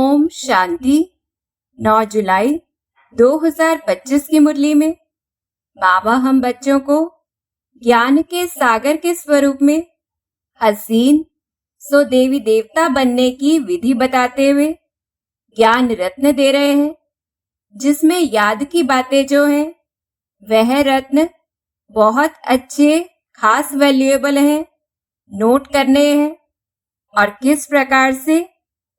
ओम शांति। 9 जुलाई 2025 की मुरली में बाबा हम बच्चों को ज्ञान के सागर के स्वरूप में हसीन सो देवी देवता बनने की विधि बताते हुए ज्ञान रत्न दे रहे हैं, जिसमें याद की बातें जो हैं वह रत्न बहुत अच्छे खास वैल्यूएबल हैं, नोट करने हैं और किस प्रकार से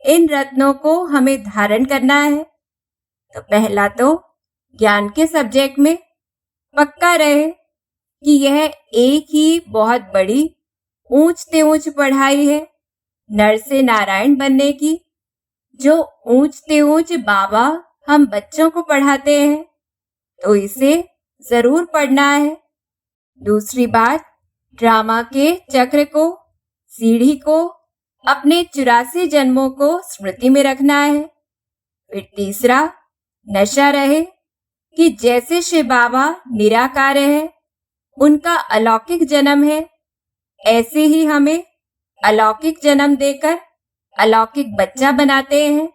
इन रत्नों को हमें धारण करना है। तो पहला तो ज्ञान के सब्जेक्ट में पक्का रहे कि यह एक ही बहुत बड़ी ऊंच से ऊंच पढ़ाई है नर से नारायण बनने की, जो ऊंच से ऊंच बाबा हम बच्चों को पढ़ाते हैं, तो इसे जरूर पढ़ना है। दूसरी बात, ड्रामा के चक्र को, सीढ़ी को, अपने 84 जन्मों को स्मृति में रखना है। फिर तीसरा, नशा रहे कि जैसे शिव बाबा निराकार है, उनका अलौकिक जन्म है, ऐसे ही हमें अलौकिक जन्म देकर अलौकिक बच्चा बनाते हैं।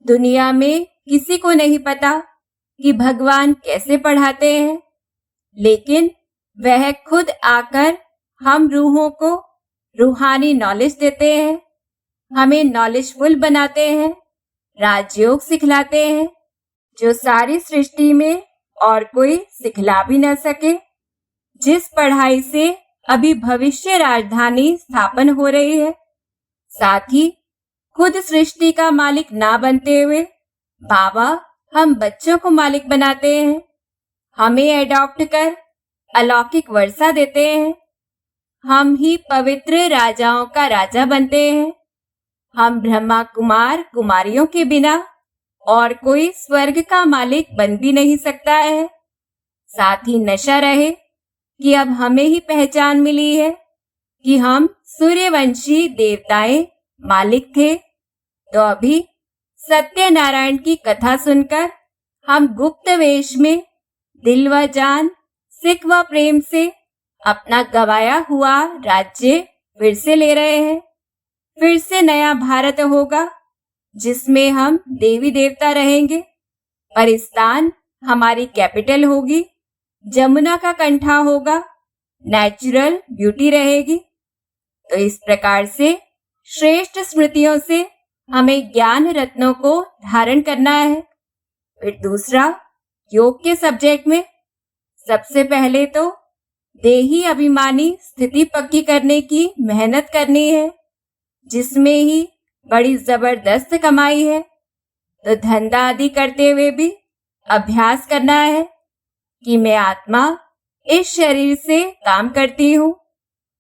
दुनिया में किसी को नहीं पता कि भगवान कैसे पढ़ाते हैं, लेकिन वह खुद आकर हम रूहों को रूहानी नॉलेज देते हैं, हमें नॉलेजफुल बनाते हैं, राजयोग सिखलाते हैं, जो सारी सृष्टि में और कोई सिखला भी न सके। जिस पढ़ाई से अभी भविष्य राजधानी स्थापन हो रही है, साथ ही खुद सृष्टि का मालिक ना बनते हुए बाबा हम बच्चों को मालिक बनाते हैं, हमें एडॉप्ट कर अलौकिक वर्षा देते हैं, हम ही पवित्र राजाओं का राजा बनते हैं। हम ब्रह्मा कुमार कुमारियों के बिना और कोई स्वर्ग का मालिक बन भी नहीं सकता है। साथ ही नशा रहे कि अब हमें ही पहचान मिली है कि हम सूर्यवंशी देवताएं मालिक थे, तो अभी सत्यनारायण की कथा सुनकर हम गुप्त वेश में दिल व जान, सिख व प्रेम से अपना गवाया हुआ राज्य फिर से ले रहे हैं। फिर से नया भारत होगा जिसमें हम देवी देवता रहेंगे। परिस्तान हमारी कैपिटल होगी, जमुना का कंठा होगा, नेचुरल ब्यूटी रहेगी। तो इस प्रकार से श्रेष्ठ स्मृतियों से हमें ज्ञान रत्नों को धारण करना है। फिर दूसरा, योग के सब्जेक्ट में सबसे पहले तो देही अभिमानी स्थिति पक्की करने की मेहनत करनी है, जिसमें ही बड़ी जबरदस्त कमाई है। तो धंधा आदि करते हुए भी अभ्यास करना है कि मैं आत्मा इस शरीर से काम करती हूँ,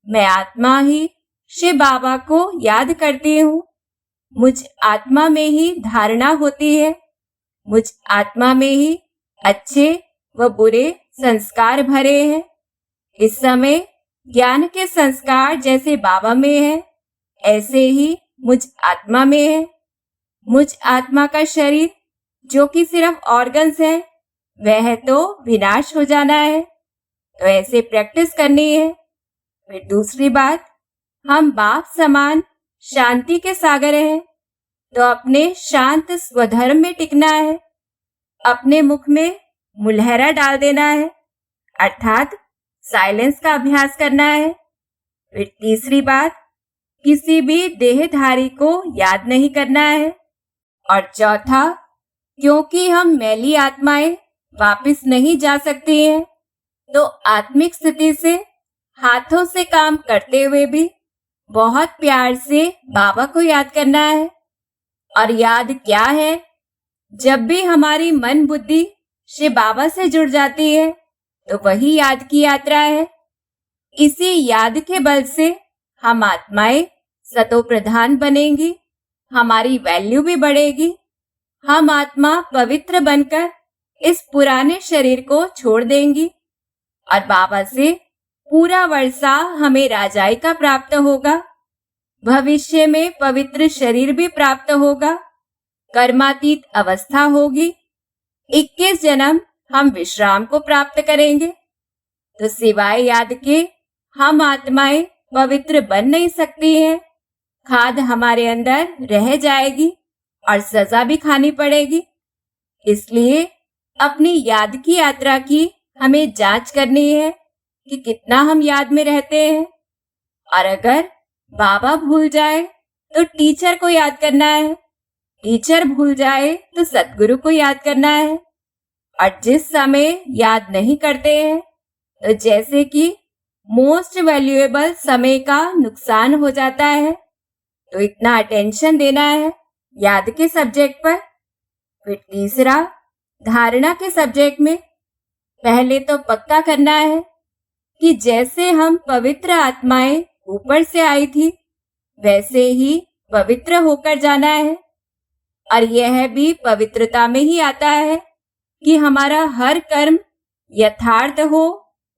मैं आत्मा ही शिव बाबा को याद करती हूँ, मुझ आत्मा में ही धारणा होती है, मुझ आत्मा में ही अच्छे व बुरे संस्कार भरे हैं। इस समय ज्ञान के संस्कार जैसे बाबा में है, ऐसे ही मुझ आत्मा में है। मुझ आत्मा का शरीर जो कि सिर्फ ऑर्गन्स है, वह तो विनाश हो जाना है, तो ऐसे प्रैक्टिस करनी है। फिर दूसरी बात, हम बाप समान शांति के सागर हैं, तो अपने शांत स्वधर्म में टिकना है, अपने मुख में मुलहरा डाल देना है, अर्थात साइलेंस का अभ्यास करना है। फिर तीसरी बात, किसी भी देहधारी को याद नहीं करना है। और चौथा, क्योंकि हम मैली आत्माएं वापस नहीं जा सकती हैं, तो आत्मिक स्थिति से हाथों से काम करते हुए भी बहुत प्यार से बाबा को याद करना है। और याद क्या है? जब भी हमारी मन बुद्धि शिव बाबा से जुड़ जाती है, तो वही याद की यात्रा है। इसी याद के बल से हम आत्माएं सतो प्रधान बनेंगी, हमारी वैल्यू भी बढ़ेगी। हम आत्मा पवित्र बनकर इस पुराने शरीर को छोड़ देंगी और बाबा से पूरा वर्षा हमें राजाई का प्राप्त होगा। भविष्य में पवित्र शरीर भी प्राप्त होगा, कर्मातीत अवस्था होगी। 21 जन्म हम विश्राम को प्राप्त करेंगे। तो सिवाय याद के हम आत्माएं पवित्र बन नहीं सकती हैं, खाद हमारे अंदर रह जाएगी और सजा भी खानी पड़ेगी। इसलिए अपनी याद की यात्रा की हमें जांच करनी है कि कितना हम याद में रहते हैं। और अगर बाबा भूल जाए तो टीचर को याद करना है, टीचर भूल जाए तो सद्गुरु को याद करना है। और जिस समय याद नहीं करते हैं तो जैसे कि मोस्ट वैल्यूएबल समय का नुकसान हो जाता है, तो इतना अटेंशन देना है याद के सब्जेक्ट पर। फिर तीसरा, धारणा के सब्जेक्ट में पहले तो पक्का करना है कि जैसे हम पवित्र आत्माएं ऊपर से आई थी वैसे ही पवित्र होकर जाना है। और यह भी पवित्रता में ही आता है कि हमारा हर कर्म यथार्थ हो,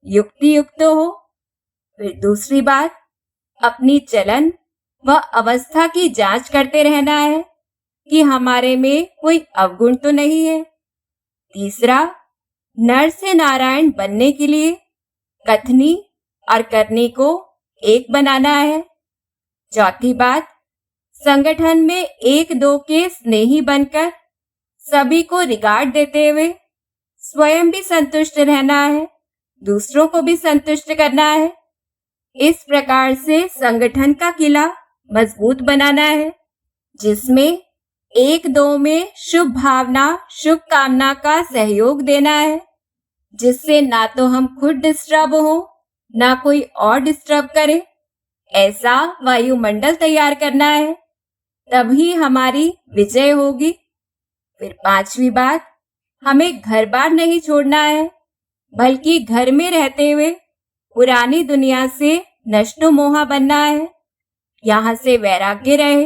युक्ति युक्त हो। फिर दूसरी बात, अपनी चलन व अवस्था की जांच करते रहना है कि हमारे में कोई अवगुण तो नहीं है। तीसरा, नर से नारायण बनने के लिए कथनी और करनी को एक बनाना है। चौथी बात, संगठन में एक दो के स्नेही बनकर सभी को रिगार्ड देते हुए स्वयं भी संतुष्ट रहना है, दूसरों को भी संतुष्ट करना है। इस प्रकार से संगठन का किला मजबूत बनाना है, जिसमें एक दो में शुभ भावना, शुभ कामना का सहयोग देना है, जिससे ना तो हम खुद डिस्टर्ब हो, ना कोई और डिस्टर्ब करे। ऐसा वायुमंडल तैयार करना है, तभी हमारी विजय होगी। फिर पांचवी बात, हमें घर बार नहीं छोड़ना है, बल्कि घर में रहते हुए पुरानी दुनिया से नष्टो मोहा बनना है, यहाँ से वैराग्य रहे।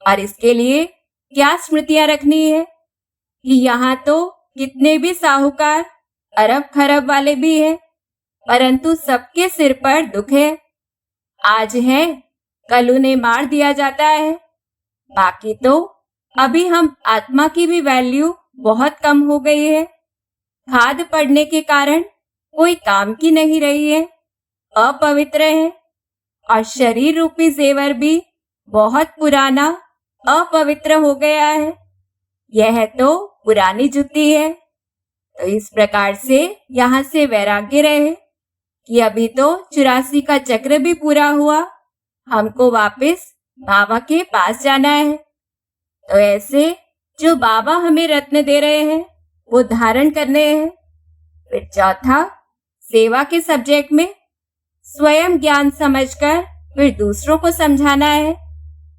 और इसके लिए क्या स्मृतियां रखनी है कि यहाँ तो कितने भी साहूकार अरब खरब वाले भी हैं, परंतु सबके सिर पर दुख है। आज है, कल उन्हें मार दिया जाता है। बाकी तो अभी हम आत्मा की भी वैल्यू बहुत कम हो गई है। खाद पड़ने के कारण कोई काम की नहीं रही है, अपवित्र है। और शरीर रूपी जेवर भी बहुत पुराना अपवित्र हो गया है। यह तो पुरानी जुत्ती है। तो इस प्रकार से यहाँ से वैराग्य रहे कि अभी तो 84 का चक्र भी पूरा हुआ, हमको वापस बाबा के पास जाना है। तो ऐसे जो बाबा हमें रत्न दे रहे हैं वो धारण करने हैं। फिर चौथा, सेवा के सब्जेक्ट में स्वयं ज्ञान समझकर फिर दूसरों को समझाना है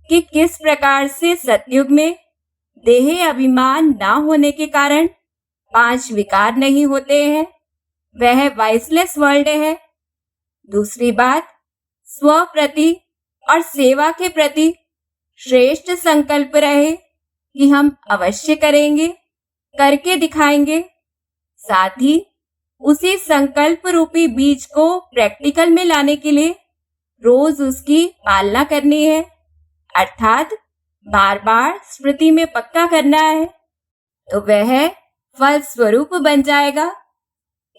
कि किस प्रकार से सतयुग में देह अभिमान ना होने के कारण 5 विकार नहीं होते हैं, वह वाइसलेस वर्ल्ड है। दूसरी बात, स्व प्रति और सेवा के प्रति श्रेष्ठ संकल्प रहे कि हम अवश्य करेंगे, करके दिखाएंगे। साथ ही उसी संकल्प रूपी बीज को प्रैक्टिकल में लाने के लिए रोज उसकी पालना करनी है, अर्थात बार बार स्मृति में पक्का करना है, तो वह फल स्वरूप बन जाएगा।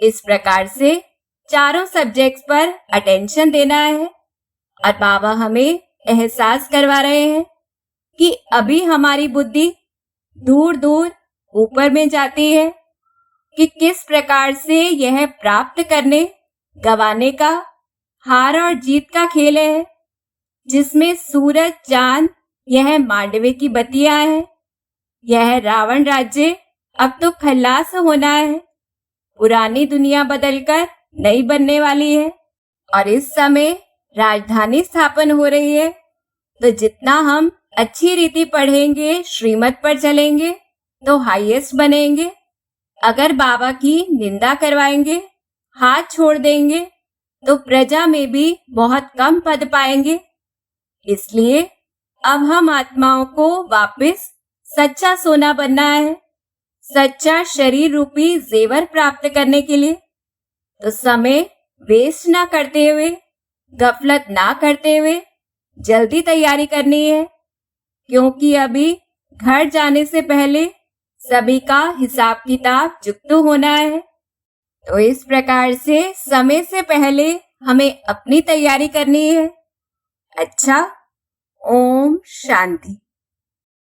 इस प्रकार से चारों सब्जेक्ट्स पर अटेंशन देना है। और बाबा हमें एहसास करवा रहे हैं कि अभी हमारी बुद्धि दूर दूर ऊपर में जाती है, कि किस प्रकार से यह प्राप्त करने गवाने का हार और जीत का खेल है, जिसमें सूरज चांद यह मांडवे की बत्तियां हैं। यह रावण राज्य अब तो खल्लास होना है, पुरानी दुनिया बदलकर नई बनने वाली है। और इस समय राजधानी स्थापन हो रही है, तो जितना हम अच्छी रीति पढ़ेंगे, श्रीमत पर चलेंगे, तो हाईएस्ट बनेंगे। अगर बाबा की निंदा करवाएंगे, हाथ छोड़ देंगे, तो प्रजा में भी बहुत कम पद पाएंगे। इसलिए अब हम आत्माओं को वापस सच्चा सोना बनना है, सच्चा शरीर रूपी जेवर प्राप्त करने के लिए। तो समय वेस्ट ना करते हुए, गफलत ना करते हुए जल्दी तैयारी करनी है, क्योंकि अभी घर जाने से पहले सभी का हिसाब किताब जुक्तू होना है। तो इस प्रकार से समय से पहले हमें अपनी तैयारी करनी है। अच्छा, ओम शांति।